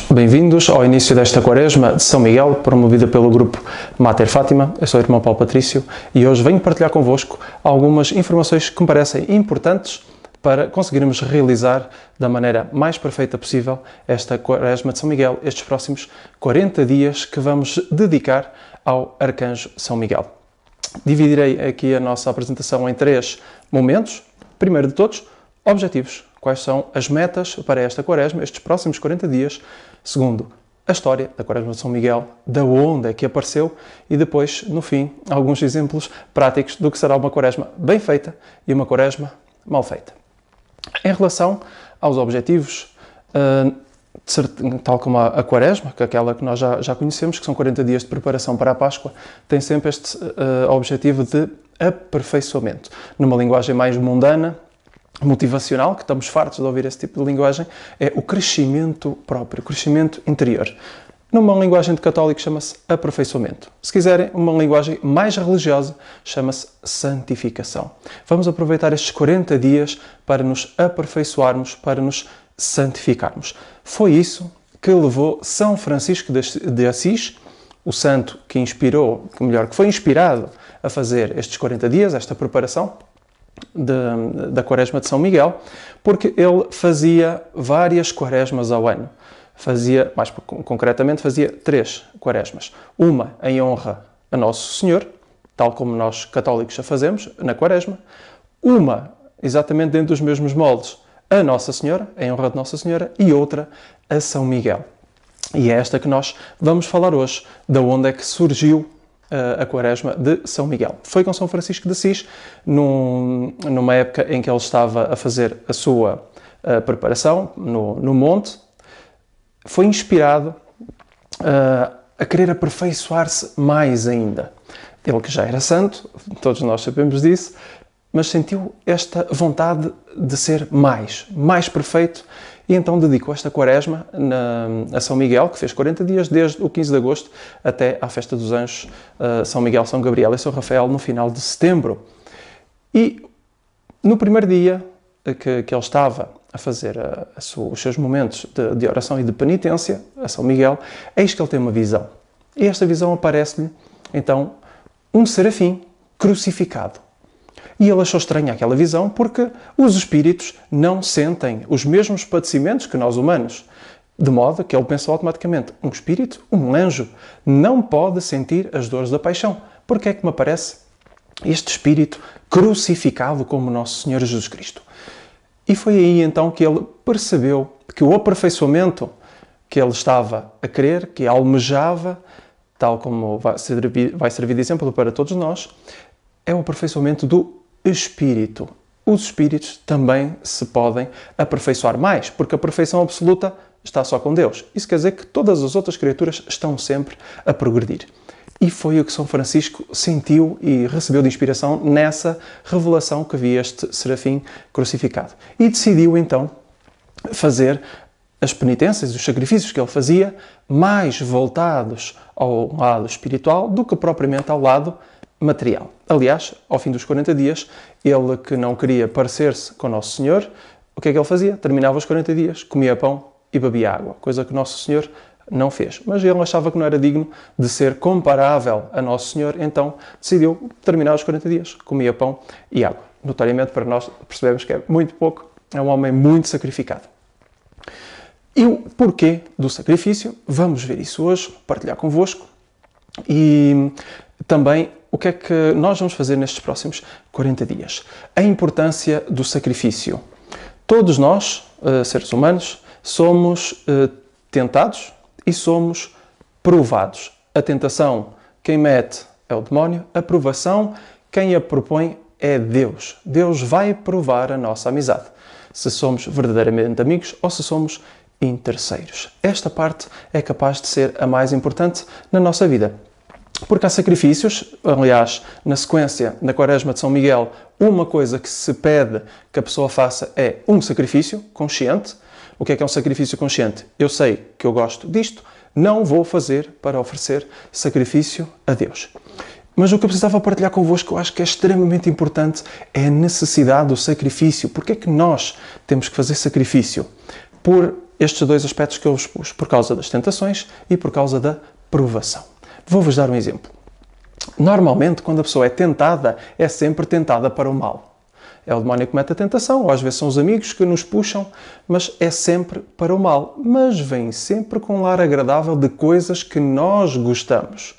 Bem-vindos ao início desta Quaresma de São Miguel, promovida pelo grupo Mater Fátima. Eu sou o irmão Paulo Patrício e hoje venho partilhar convosco algumas informações que me parecem importantes para conseguirmos realizar da maneira mais perfeita possível esta Quaresma de São Miguel, estes próximos 40 dias que vamos dedicar ao Arcanjo São Miguel. Dividirei aqui a nossa apresentação em 3 momentos. Primeiro de todos, objetivos. Quais são as metas para esta Quaresma, estes próximos 40 dias. Segundo, a história da Quaresma de São Miguel, da onde é que apareceu e depois, no fim, alguns exemplos práticos do que será uma Quaresma bem feita e uma Quaresma mal feita. Em relação aos objetivos, tal como a Quaresma, que é aquela que nós já conhecemos, que são 40 dias de preparação para a Páscoa, tem sempre este objetivo de aperfeiçoamento. Numa linguagem mais mundana, motivacional, que estamos fartos de ouvir esse tipo de linguagem, é o crescimento próprio, o crescimento interior. Numa linguagem de católico chama-se aperfeiçoamento. Se quiserem, uma linguagem mais religiosa chama-se santificação. Vamos aproveitar estes 40 dias para nos aperfeiçoarmos, para nos santificarmos. Foi isso que levou São Francisco de Assis, o santo que foi inspirado a fazer estes 40 dias, esta preparação da Quaresma de São Miguel, porque ele fazia várias Quaresmas ao ano. Mais concretamente, fazia 3 Quaresmas. Uma em honra a Nosso Senhor, tal como nós católicos a fazemos na Quaresma. Uma, exatamente dentro dos mesmos moldes, a Nossa Senhora, em honra de Nossa Senhora, e outra a São Miguel. E é esta que nós vamos falar hoje, da onde é que surgiu a Quaresma de São Miguel. Foi com São Francisco de Assis, numa época em que ele estava a fazer a sua preparação no monte. Foi inspirado a querer aperfeiçoar-se mais ainda. Ele que já era santo, todos nós sabemos disso, mas sentiu esta vontade de ser mais perfeito, e então dedicou esta Quaresma a São Miguel, que fez 40 dias, desde o 15 de agosto até à Festa dos Anjos, São Miguel, São Gabriel e São Rafael, no final de setembro. E no primeiro dia que ele estava a fazer os seus momentos de oração e de penitência a São Miguel, eis que ele tem uma visão. E esta visão aparece-lhe, então, um serafim crucificado. E ele achou estranha aquela visão porque os espíritos não sentem os mesmos padecimentos que nós humanos. De modo que ele pensou automaticamente, um espírito, um anjo, não pode sentir as dores da paixão. Porque é que me aparece este espírito crucificado como Nosso Senhor Jesus Cristo? E foi aí então que ele percebeu que o aperfeiçoamento que ele estava a querer, que almejava, tal como vai servir de exemplo para todos nós, é o aperfeiçoamento do espírito. Os espíritos também se podem aperfeiçoar mais, porque a perfeição absoluta está só com Deus. Isso quer dizer que todas as outras criaturas estão sempre a progredir. E foi o que São Francisco sentiu e recebeu de inspiração nessa revelação que via este serafim crucificado. E decidiu então fazer as penitências e os sacrifícios que ele fazia mais voltados ao lado espiritual do que propriamente ao lado material. Aliás, ao fim dos 40 dias, ele que não queria parecer-se com Nosso Senhor, o que é que ele fazia? Terminava os 40 dias, comia pão e bebia água, coisa que Nosso Senhor não fez. Mas ele achava que não era digno de ser comparável a Nosso Senhor, então decidiu terminar os 40 dias, comia pão e água. Notoriamente, para nós, percebemos que é muito pouco, é um homem muito sacrificado. E o porquê do sacrifício? Vamos ver isso hoje, partilhar convosco. E também o que é que nós vamos fazer nestes próximos 40 dias. A importância do sacrifício. Todos nós, seres humanos, somos tentados e somos provados. A tentação, quem mete é o demónio. A provação, quem a propõe é Deus. Deus vai provar a nossa amizade. Se somos verdadeiramente amigos ou se somos interesseiros. Esta parte é capaz de ser a mais importante na nossa vida. Porque há sacrifícios, aliás, na sequência da Quaresma de São Miguel, uma coisa que se pede que a pessoa faça é um sacrifício consciente. O que é um sacrifício consciente? Eu sei que eu gosto disto, não vou fazer para oferecer sacrifício a Deus. Mas o que eu precisava partilhar convosco, eu acho que é extremamente importante, é a necessidade do sacrifício. Porque é que nós temos que fazer sacrifício? Por estes dois aspectos que eu vos pus, por causa das tentações e por causa da provação. Vou-vos dar um exemplo. Normalmente, quando a pessoa é tentada, é sempre tentada para o mal. É o demónio que mete a tentação, ou às vezes são os amigos que nos puxam, mas é sempre para o mal. Mas vem sempre com um ar agradável de coisas que nós gostamos.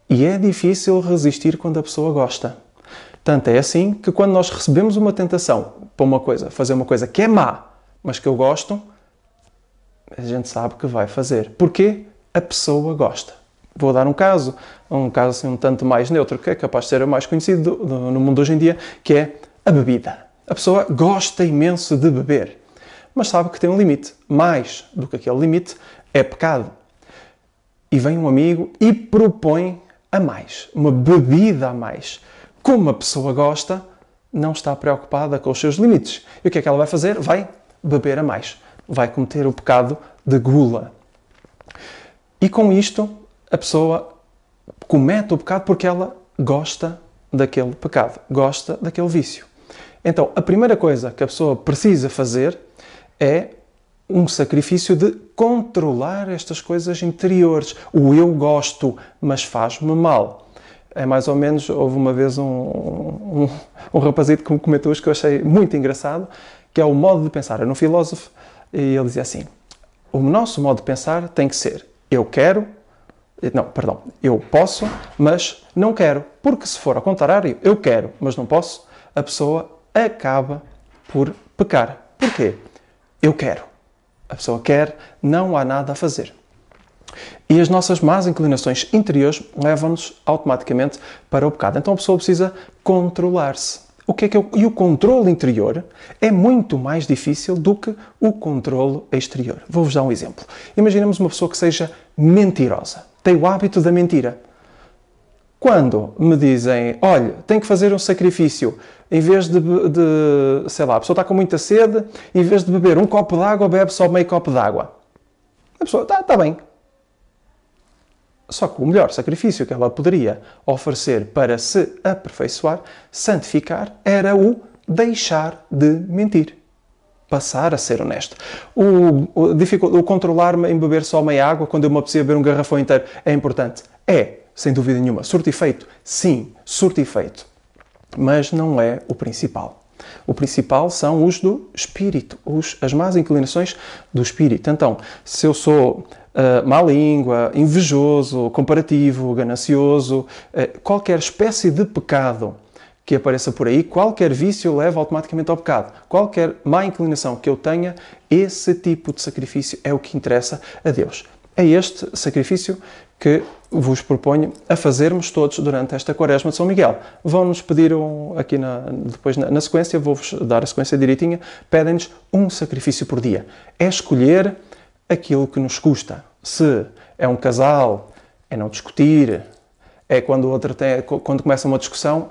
E é difícil resistir quando a pessoa gosta. Tanto é assim que quando nós recebemos uma tentação para uma coisa, fazer uma coisa que é má, mas que eu gosto, a gente sabe que vai fazer. Porquê? A pessoa gosta. Vou dar um caso assim um tanto mais neutro, que é capaz de ser o mais conhecido no mundo hoje em dia, que é a bebida. A pessoa gosta imenso de beber, mas sabe que tem um limite. Mais do que aquele limite é pecado. E vem um amigo e propõe a mais, uma bebida a mais. Como a pessoa gosta, não está preocupada com os seus limites. E o que é que ela vai fazer? Vai beber a mais. Vai cometer o pecado de gula. E com isto, a pessoa comete o pecado porque ela gosta daquele pecado, gosta daquele vício. Então, a primeira coisa que a pessoa precisa fazer é um sacrifício de controlar estas coisas interiores. O eu gosto, mas faz-me mal. É mais ou menos, houve uma vez um rapazito que me comentou isto que eu achei muito engraçado, que é o modo de pensar. Era um filósofo e ele dizia assim, o nosso modo de pensar tem que ser, eu posso, mas não quero. Porque se for ao contrário, eu quero, mas não posso, a pessoa acaba por pecar. Porquê? Eu quero. A pessoa quer, não há nada a fazer. E as nossas más inclinações interiores levam-nos automaticamente para o pecado. Então a pessoa precisa controlar-se. E o controle interior é muito mais difícil do que o controle exterior. Vou-vos dar um exemplo. Imaginemos uma pessoa que seja mentirosa. Tem o hábito da mentira. Quando me dizem, olha, tem que fazer um sacrifício, em vez sei lá, a pessoa está com muita sede, em vez de beber um copo de água, bebe só meio copo de água. A pessoa, está bem. Só que o melhor sacrifício que ela poderia oferecer para se aperfeiçoar, santificar, era o deixar de mentir. Passar a ser honesto. O controlar-me em beber só meia água, quando eu me apetecia beber um garrafão inteiro, é importante? É, sem dúvida nenhuma. Surto efeito? Sim, surto efeito. Mas não é o principal. O principal são os do espírito, as más inclinações do espírito. Então, se eu sou má língua, invejoso, comparativo, ganancioso, qualquer espécie de pecado que apareça por aí, qualquer vício leva automaticamente ao pecado. Qualquer má inclinação que eu tenha, esse tipo de sacrifício é o que interessa a Deus. É este sacrifício que vos proponho a fazermos todos durante esta Quaresma de São Miguel. Vão-nos pedir, aqui depois na sequência, vou-vos dar a sequência direitinha, pedem-nos um sacrifício por dia. É escolher aquilo que nos custa. Se é um casal, é não discutir, é quando o outro quando começa uma discussão,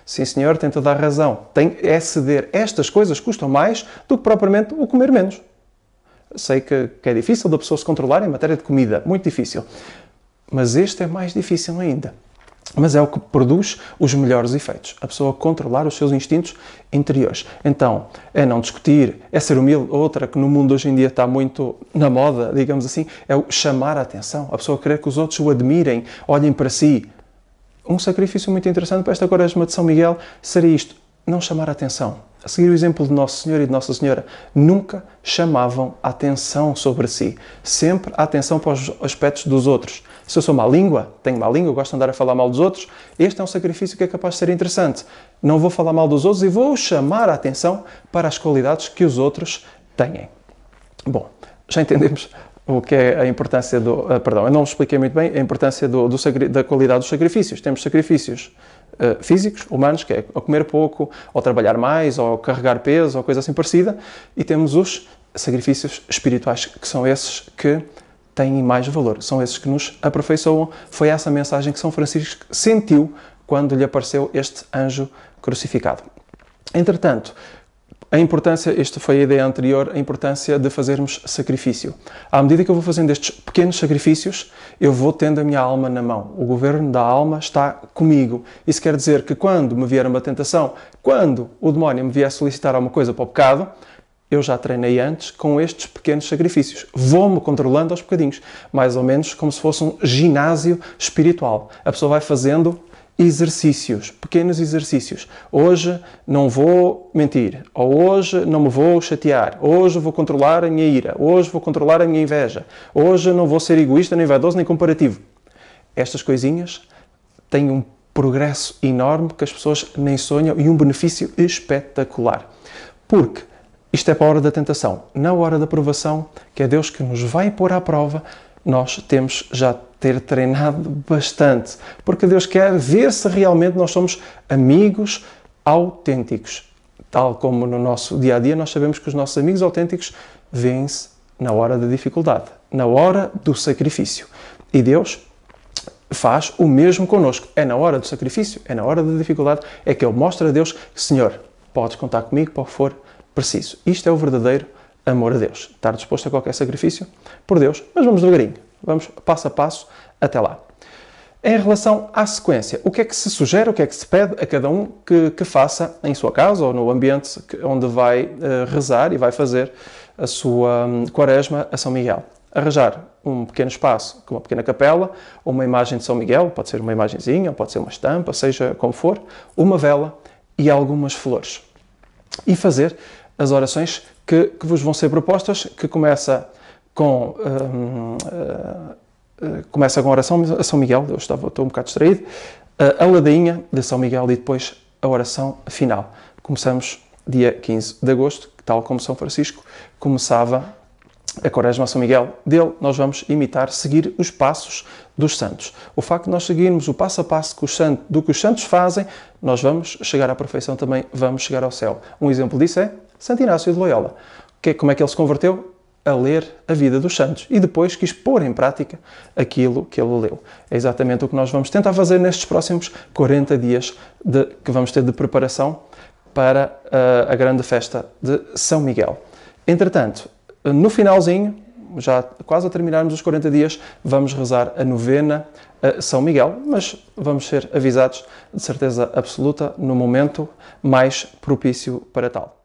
sim senhor, tem toda a razão. É ceder. Estas coisas custam mais do que propriamente o comer menos. Sei que é difícil da pessoa se controlar em matéria de comida, muito difícil. Mas este é mais difícil ainda. Mas é o que produz os melhores efeitos. A pessoa controlar os seus instintos interiores. Então, é não discutir, é ser humilde. Outra que no mundo hoje em dia está muito na moda, digamos assim, é o chamar a atenção. A pessoa querer que os outros o admirem, olhem para si. Um sacrifício muito interessante para esta Quaresma de São Miguel seria isto, não chamar a atenção. A seguir o exemplo de Nosso Senhor e de Nossa Senhora, nunca chamavam a atenção sobre si. Sempre a atenção para os aspectos dos outros. Se eu sou má língua, tenho má língua, gosto de andar a falar mal dos outros, este é um sacrifício que é capaz de ser interessante. Não vou falar mal dos outros e vou chamar a atenção para as qualidades que os outros têm. Bom, já entendemos o que é a importância eu não expliquei muito bem a importância da qualidade dos sacrifícios. Temos sacrifícios físicos, humanos, que é ou comer pouco, ou trabalhar mais, ou carregar peso, ou coisa assim parecida, e temos os sacrifícios espirituais, que são esses que têm mais valor, são esses que nos aperfeiçoam. Foi essa a mensagem que São Francisco sentiu quando lhe apareceu este anjo crucificado. Entretanto, esta foi a ideia anterior, a importância de fazermos sacrifício. À medida que eu vou fazendo estes pequenos sacrifícios, eu vou tendo a minha alma na mão. O governo da alma está comigo. Isso quer dizer que quando me vier uma tentação, quando o demónio me vier solicitar alguma coisa para o pecado, eu já treinei antes com estes pequenos sacrifícios. Vou-me controlando aos bocadinhos, mais ou menos como se fosse um ginásio espiritual. A pessoa vai fazendo exercícios, pequenos exercícios. Hoje não vou mentir, ou hoje não me vou chatear, hoje vou controlar a minha ira, hoje vou controlar a minha inveja, hoje não vou ser egoísta, nem vaidoso, nem comparativo. Estas coisinhas têm um progresso enorme que as pessoas nem sonham e um benefício espetacular. Porque isto é para a hora da tentação. Na hora da provação, que é Deus que nos vai pôr à prova, nós temos já ter treinado bastante, porque Deus quer ver se realmente nós somos amigos autênticos. Tal como no nosso dia-a-dia nós sabemos que os nossos amigos autênticos vêm-se na hora da dificuldade, na hora do sacrifício. E Deus faz o mesmo connosco. É na hora do sacrifício, é na hora da dificuldade, é que Ele mostra a Deus que, Senhor, podes contar comigo para o que for preciso. Isto é o verdadeiro amor a Deus. Estar disposto a qualquer sacrifício por Deus, mas vamos devagarinho. Vamos passo a passo até lá. Em relação à sequência, o que é que se sugere, o que é que se pede a cada um que faça em sua casa ou no ambiente onde vai rezar e vai fazer a sua quaresma a São Miguel? Arranjar um pequeno espaço, com uma pequena capela, ou uma imagem de São Miguel, pode ser uma imagenzinha, pode ser uma estampa, seja como for, uma vela e algumas flores. E fazer as orações que vos vão ser propostas, que começa com a oração a São Miguel, estou um bocado distraído, a ladainha de São Miguel e depois a oração final. Começamos dia 15 de agosto, tal como São Francisco começava a quaresma a São Miguel. Dele nós vamos imitar, seguir os passos dos santos. O facto de nós seguirmos o passo a passo do que os santos fazem, nós vamos chegar à perfeição também, vamos chegar ao céu. Um exemplo disso é Santo Inácio de Loyola. Como é que ele se converteu? A ler a vida dos santos e depois quis pôr em prática aquilo que ele leu. É exatamente o que nós vamos tentar fazer nestes próximos 40 dias que vamos ter de preparação para a grande festa de São Miguel. Entretanto, no finalzinho, já quase a terminarmos os 40 dias, vamos rezar a novena a São Miguel, mas vamos ser avisados de certeza absoluta no momento mais propício para tal.